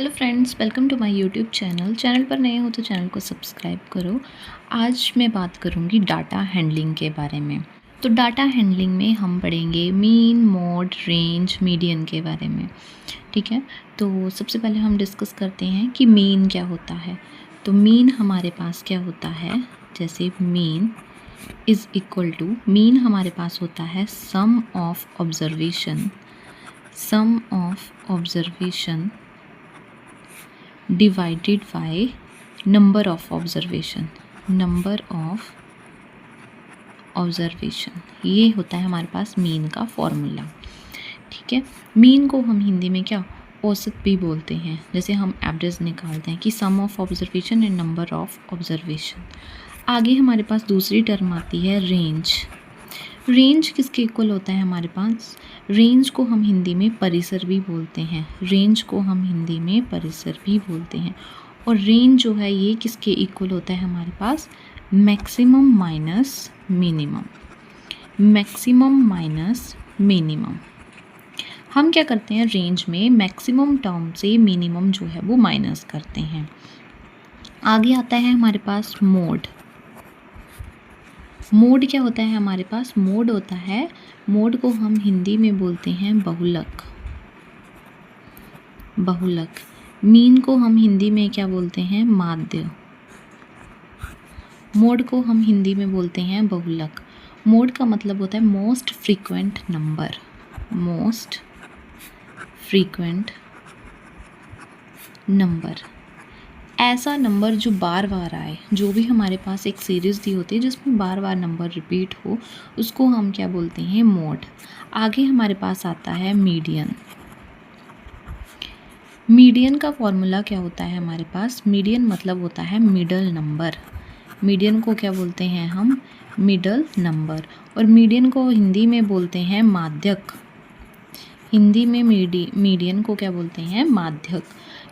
Hello friends, welcome to my YouTube channel पर नए हो तो चैनल को सब्सक्राइब करो। आज मैं बात करूँगी डाटा हैंडलिंग के बारे में। तो डाटा हैंडलिंग में हम पढ़ेंगे मीन, मोड, रेंज, मीडियन के बारे में। ठीक है, तो सबसे पहले हम डिस्कस करते हैं कि मीन क्या होता है। तो मीन हमारे पास क्या होता है, जैसे mean is equal to, mean हमारे पास होता है sum of observation divided by number of observation. ये होता है हमारे पास मीन का फॉर्मूला। ठीक है, मीन को हम हिंदी में क्या, औसत भी बोलते हैं। जैसे हम एवरेज निकालते हैं कि sum of observation and number of observation. आगे हमारे पास दूसरी टर्म आती है रेंज। रेंज किसके इक्वल होता है हमारे पास, रेंज को हम हिंदी में परिसर भी बोलते हैं। और रेंज जो है ये किसके इक्वल होता है हमारे पास, मैक्सिमम माइनस मिनिमम। हम क्या करते हैं, रेंज में मैक्सिमम टर्म से मिनिमम जो है वो माइनस करते हैं। आगे आता है हमारे पास मोड। मोड क्या होता है हमारे पास, मोड को हम हिंदी में बोलते हैं बहुलक। मीन को हम हिंदी में क्या बोलते हैं, माध्य। मोड को हम हिंदी में बोलते हैं बहुलक। मोड का मतलब होता है मोस्ट फ्रीक्वेंट नंबर। ऐसा नंबर जो बार बार आए, जो भी हमारे पास एक सीरीज़ दी होती है जिसमें बार बार नंबर रिपीट हो, उसको हम क्या बोलते हैं, मोड। आगे हमारे पास आता है मीडियन। मीडियन का फॉर्मूला क्या होता है हमारे पास, मीडियन मतलब होता है मिडल नंबर। मीडियन को क्या बोलते हैं हम, मिडल नंबर। और मीडियन को हिंदी में बोलते हैं माध्यक। हिंदी में मीडियन को क्या बोलते हैं, माध्यक।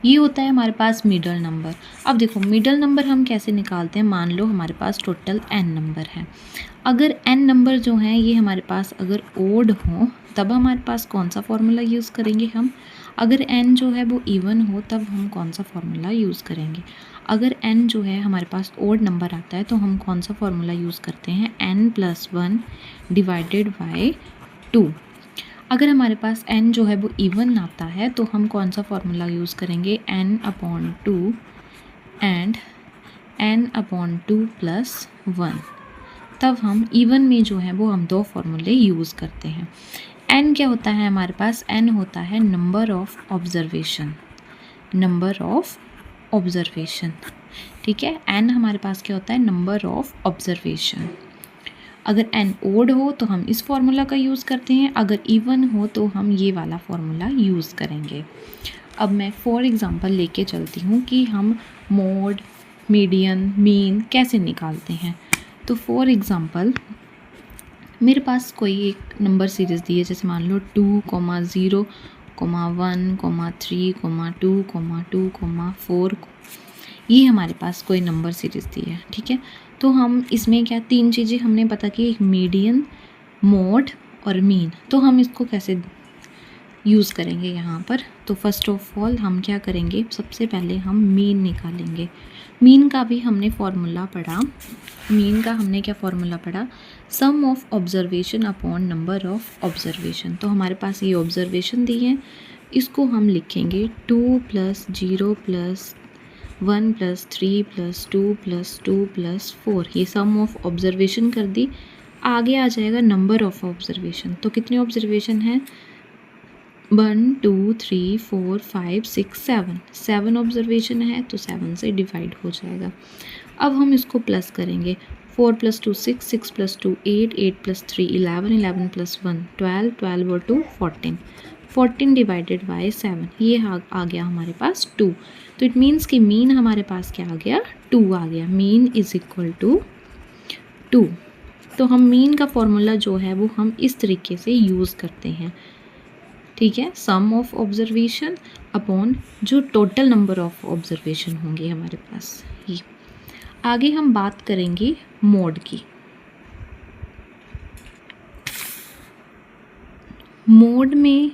ये होता है हमारे पास मिडल नंबर। अब देखो मिडल नंबर हम कैसे निकालते हैं, मान लो हमारे पास टोटल n नंबर है। अगर n नंबर जो हैं ये हमारे पास अगर ओड हो तब हमारे पास कौन सा फॉर्मूला यूज़ करेंगे हम। अगर n जो है वो इवन हो तब हम कौन सा फॉर्मूला यूज़ करेंगे। अगर n जो है हमारे पास ओड नंबर आता है तो हम कौन सा फॉर्मूला यूज़ करते हैं, n+1 डिवाइडेड बाय 2। अगर हमारे पास n जो है वो इवन आता है तो हम कौन सा फॉर्मूला यूज़ करेंगे, n/2 एंड n/2+1। तब हम इवन में जो है वो हम दो फॉर्मूले यूज़ करते हैं। n क्या होता है हमारे पास, n होता है नंबर ऑफ ऑब्जर्वेशन। ठीक है, n हमारे पास क्या होता है, नंबर ऑफ ऑब्जर्वेशन। अगर n ओड हो तो हम इस फॉर्मूला का यूज़ करते हैं, अगर इवन हो तो हम ये वाला फॉर्मूला यूज़ करेंगे। अब मैं फॉर एग्ज़ाम्पल लेके चलती हूँ कि हम मोड, मीडियन, मीन कैसे निकालते हैं। तो फॉर एग्ज़ाम्पल मेरे पास कोई एक नंबर सीरीज़ दी है, जैसे मान लो 2, 0, 1, 3, 2, 2, 4। ये हमारे पास कोई नंबर सीरीज़ दी है। ठीक है, तो हम इसमें क्या, तीन चीज़ें हमने पता की, एक मीडियन, मोड और मीन। तो हम इसको कैसे यूज़ करेंगे यहाँ पर, तो फर्स्ट ऑफ ऑल हम क्या करेंगे, सबसे पहले हम मीन निकालेंगे। मीन का भी हमने फॉर्मूला पढ़ा, sum of observation upon number of observation. तो हमारे पास ये ऑब्जर्वेशन दी है, इसको हम लिखेंगे 2 + 0 + 1 + 3 + 2 + 2 + 4। ये सम ऑफ ऑब्जर्वेशन कर दी। आगे आ जाएगा नंबर ऑफ ऑब्जर्वेशन। तो कितने ऑब्जर्वेशन हैं, 1 2 3 4 5 6 7 ऑब्जर्वेशन है, तो 7 से डिवाइड हो जाएगा। अब हम इसको प्लस करेंगे, 4 + 2 6, 6 + 2 8, 8 + 3 11, 11 + 1 12, 12 और 2 14, 14 डिवाइडेड बाय 7। ये आ गया हमारे पास 2। तो इट मीन्स कि मीन हमारे पास क्या आ गया, 2 आ गया। Mean is equal to 2। तो हम मीन का फॉर्मूला जो है वो हम इस तरीके से यूज़ करते हैं। ठीक है, सम ऑफ ऑब्जर्वेशन अपॉन जो टोटल नंबर ऑफ ऑब्जर्वेशन होंगे हमारे पास। ये आगे हम बात करेंगे मोड की। मोड में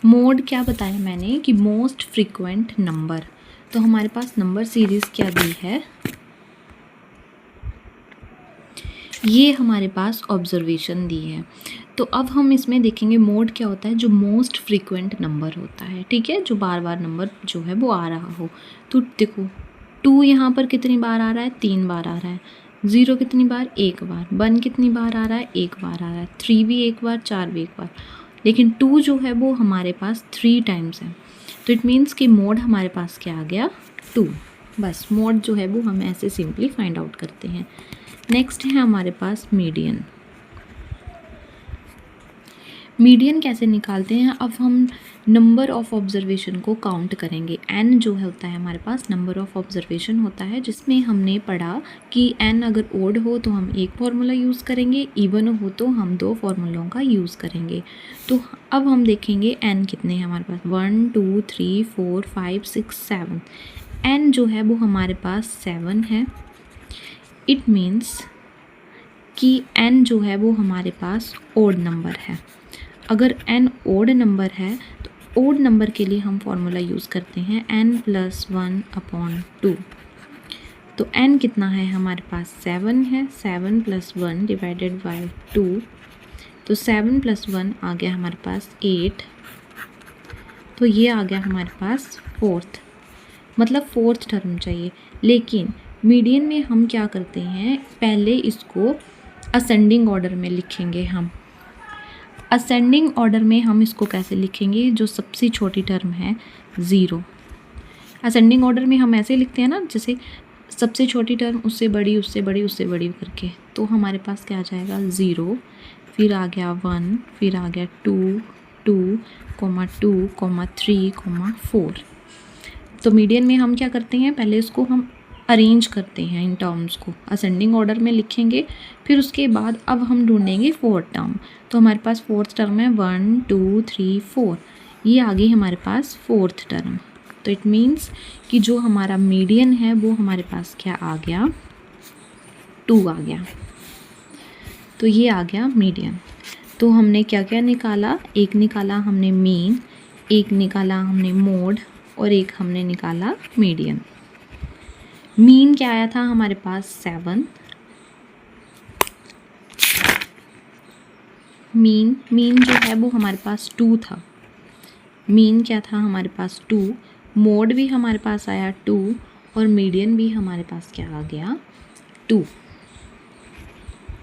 मोड क्या बताया मैंने कि मोस्ट फ्रीक्वेंट नंबर, तो हमारे पास नंबर सीरीज़ क्या दी है, ये हमारे पास ऑब्जर्वेशन दी है। तो अब हम इसमें देखेंगे मोड क्या होता है, जो मोस्ट फ्रीक्वेंट नंबर होता है, ठीक है, जो बार बार नंबर जो है वो आ रहा हो। तो देखो 2 यहाँ पर कितनी बार आ रहा है, 3 बार आ रहा है। 0 कितनी बार, 1 बार। 1 कितनी बार आ रहा है, 1 बार आ रहा है। 3 भी 1 बार, 4 भी 1 बार। लेकिन 2 जो है वो हमारे पास 3 टाइम्स है। तो इट मीन्स कि मोड हमारे पास क्या आ गया, 2। बस मोड जो है वो हम ऐसे सिंपली फाइंड आउट करते हैं। नेक्स्ट है हमारे पास मीडियन। मीडियन कैसे निकालते हैं, अब हम नंबर ऑफ ऑब्जर्वेशन को काउंट करेंगे। n जो होता है हमारे पास नंबर ऑफ ऑब्जर्वेशन होता है, जिसमें हमने पढ़ा कि n अगर ओड हो तो हम एक फार्मूला यूज़ करेंगे, इवन हो तो हम 2 फार्मूलों का यूज़ करेंगे। तो अब हम देखेंगे n कितने हैं हमारे पास, 1 2 3 4 5 6 7। n जो है वो हमारे पास 7 है। इट मीन्स कि n जो है वो हमारे पास ओड नंबर है। अगर n ओड नंबर है तो ओड नंबर के लिए हम फॉर्मूला यूज़ करते हैं n+1/2। तो n कितना है हमारे पास, 7 है। 7 + 1 डिवाइडेड बाय 2, तो 7 + 1 आ गया हमारे पास 8। तो ये आ गया हमारे पास 4th, मतलब 4th टर्म चाहिए। लेकिन मीडियन में हम क्या करते हैं, पहले इसको असेंडिंग ऑर्डर में लिखेंगे हम। असेंडिंग ऑर्डर में हम इसको कैसे लिखेंगे, जो सबसे छोटी टर्म है 0। असेंडिंग ऑर्डर में हम ऐसे लिखते हैं ना, जैसे सबसे छोटी टर्म उससे बड़ी उससे बड़ी उससे बड़ी करके। तो हमारे पास क्या आ जाएगा, 0, फिर आ गया 1, फिर आ गया 2, 2, 2, 3, 4। तो मीडियन में हम क्या करते हैं, पहले इसको हम अरेंज करते हैं इन टर्म्स को, असेंडिंग ऑर्डर में लिखेंगे। फिर उसके बाद अब हम ढूंढेंगे 4th टर्म। तो हमारे पास 4th टर्म है 1 2 3 4, ये आ गई हमारे पास 4th टर्म। तो इट मीन्स कि जो हमारा मीडियन है वो हमारे पास क्या आ गया, 2 आ गया। तो ये आ गया मीडियन। तो हमने क्या क्या निकाला, एक निकाला हमने मीन, एक निकाला हमने मोड, और एक हमने निकाला मीडियन। मीन क्या आया था हमारे पास, 7। मीन जो है वो हमारे पास 2 था। मीन क्या था हमारे पास, 2। मोड भी हमारे पास आया 2, और मीडियन भी हमारे पास क्या आ गया, 2।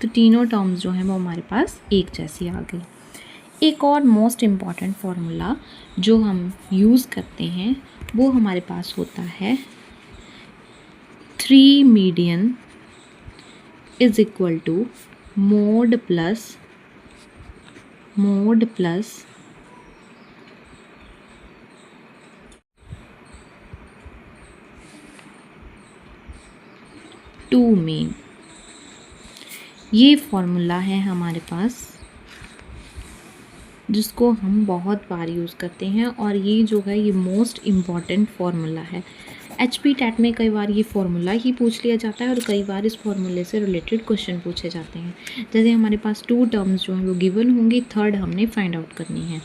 तो तीनों टर्म्स जो हैं वो हमारे पास एक जैसी आ गई। एक और मोस्ट इम्पॉर्टेंट फार्मूला जो हम यूज़ करते हैं वो हमारे पास होता है 3 median is equal to mode plus 2 mean. ये फॉर्मूला है हमारे पास जिसको हम बहुत बार यूज़ करते हैं, और ये जो है ये मोस्ट इम्पॉर्टेंट फार्मूला है। HPTET में कई बार ये फार्मूला ही पूछ लिया जाता है, और कई बार इस फार्मूले से रिलेटेड क्वेश्चन पूछे जाते हैं। जैसे हमारे पास 2 टर्म्स जो हैं वो गिवन होंगी, 3rd हमने फाइंड आउट करनी है।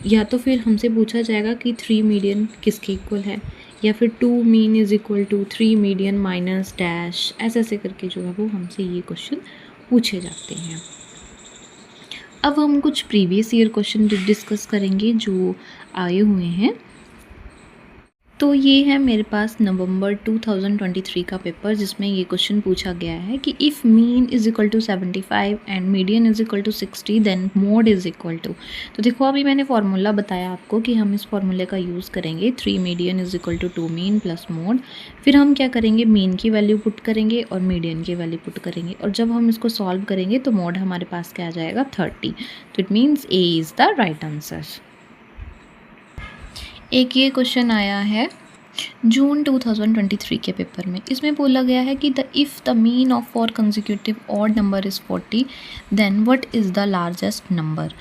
या तो फिर हमसे पूछा जाएगा कि 3 मीडियन किसके इक्वल है, या फिर 2 mean is equal to 3 median minus dash, ऐसे करके जो है वो हमसे ये क्वेश्चन पूछे जाते हैं। अब हम कुछ प्रीवियस ईयर क्वेश्चन डिस्कस करेंगे जो आए हुए हैं। तो ये है मेरे पास नवंबर 2023 का पेपर, जिसमें ये क्वेश्चन पूछा गया है कि if mean is equal to 75 and median is equal to 60 then mode is equal to. तो देखो अभी मैंने फार्मूला बताया आपको कि हम इस फार्मूले का यूज़ करेंगे, 3 median is equal to 2 mean plus mode. फिर हम क्या करेंगे, मीन की वैल्यू पुट करेंगे और मीडियन की वैल्यू पुट करेंगे, और जब हम इसको सॉल्व करेंगे तो मोड हमारे पास क्या आ जाएगा, 30। तो it means A is the right answer. एक ये क्वेश्चन आया है जून 2023 के पेपर में। इसमें बोला गया है कि if the mean of 4 consecutive odd number is 40 then what is the largest number.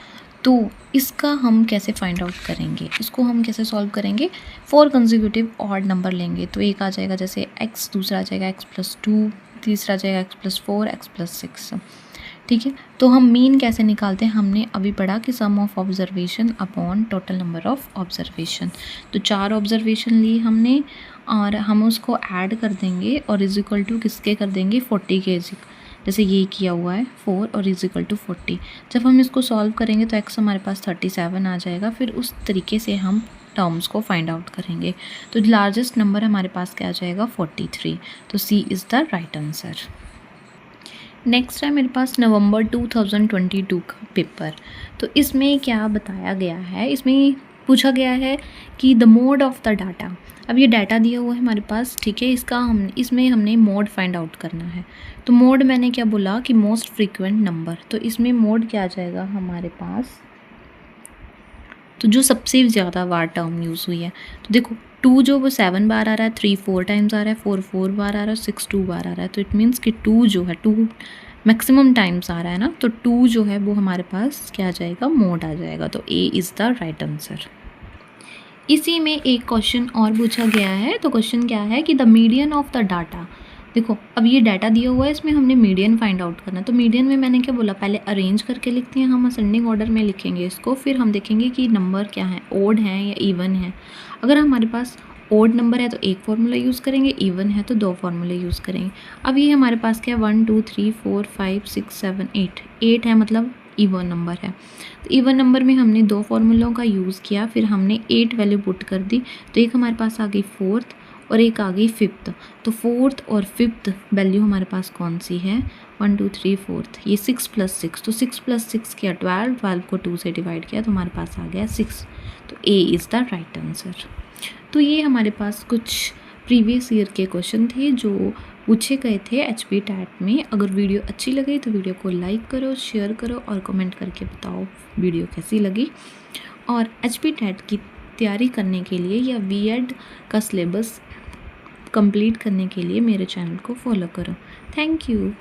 तो इसका हम कैसे फाइंड आउट करेंगे, इसको हम कैसे सॉल्व करेंगे। 4 कंसेक्यूटिव ऑड नंबर लेंगे तो एक आ जाएगा जैसे x, दूसरा आ जाएगा x+2, तीसरा आ जाएगा x+4, x+6, ठीक है। तो हम मीन कैसे निकालते हैं, हमने अभी पढ़ा कि sum of observation upon total number of observation. तो 4 ऑब्जर्वेशन ली हमने और हम उसको ऐड कर देंगे और इज इक्वल टू किसके कर देंगे 40 के, जैसे ये किया हुआ है 4 और इज इक्वल टू 40। जब हम इसको सॉल्व करेंगे तो x हमारे पास 37 आ जाएगा। फिर उस तरीके से हम टर्म्स को फाइंड आउट करेंगे। तो लार्जेस्ट नंबर हमारे पास क्या आ जाएगा 43। तो C is the right answer. Next है मेरे पास नवंबर 2022 का पेपर। तो इसमें क्या बताया गया है, इसमें पूछा गया है कि the mode of the data. अब ये डाटा दिया हुआ है हमारे पास, ठीक है, इसमें हमने मोड फाइंड आउट करना है। तो मोड मैंने क्या बोला कि मोस्ट फ्रीक्वेंट नंबर, तो इसमें मोड क्या आ जाएगा हमारे पास, तो जो सबसे ज़्यादा बार टर्म यूज़ हुई है। तो देखो 2 जो वो 7 बार आ रहा है, 3 4 टाइम्स आ रहा है, 4 4 बार आ रहा है, 6 2 बार आ रहा है। तो इट मीन्स कि 2 जो है 2 मैक्सिमम टाइम्स आ रहा है ना, तो 2 जो है वो हमारे पास क्या आ जाएगा मोड आ जाएगा। तो A is the right answer. इसी में एक क्वेश्चन और पूछा गया है। तो क्वेश्चन क्या है कि the median of the data. देखो अब ये डाटा दिया हुआ है, इसमें हमने मीडियन फाइंड आउट करना है। तो मीडियन में मैंने क्या बोला, पहले अरेंज करके लिखते हैं, हम असेंडिंग ऑर्डर में लिखेंगे इसको, फिर हम देखेंगे कि नंबर क्या है, ओड है या इवन है। अगर हमारे पास ओड नंबर है तो एक फार्मूला यूज़ करेंगे, इवन है तो 2 फार्मूले यूज़ करेंगे। अब ये हमारे पास क्या है 1 2 3 4 5 6 7 8 है, मतलब इवन नंबर है। तो इवन नंबर में हमने 2 फार्मूलों का यूज़ किया, फिर हमने 8 वैल्यू पुट कर दी। तो एक हमारे पास आ गई 4th और एक आ गई 5th। तो 4th और 5th वैल्यू हमारे पास कौन सी है, 1 2 3 4th, ये 6 + 6। तो 6 + 6 किया 12, 12 को 2 से डिवाइड किया तो हमारे पास आ गया 6। तो A is the right answer. तो ये हमारे पास कुछ प्रीवियस ईयर के क्वेश्चन थे जो पूछे गए थे HP टैट में। अगर वीडियो अच्छी लगी तो वीडियो को लाइक करो, शेयर करो और कमेंट करके बताओ वीडियो कैसी लगी। और HP टैट की तैयारी करने के लिए या B.Ed का सिलेबस कंप्लीट करने के लिए मेरे चैनल को फॉलो करो। Thank you.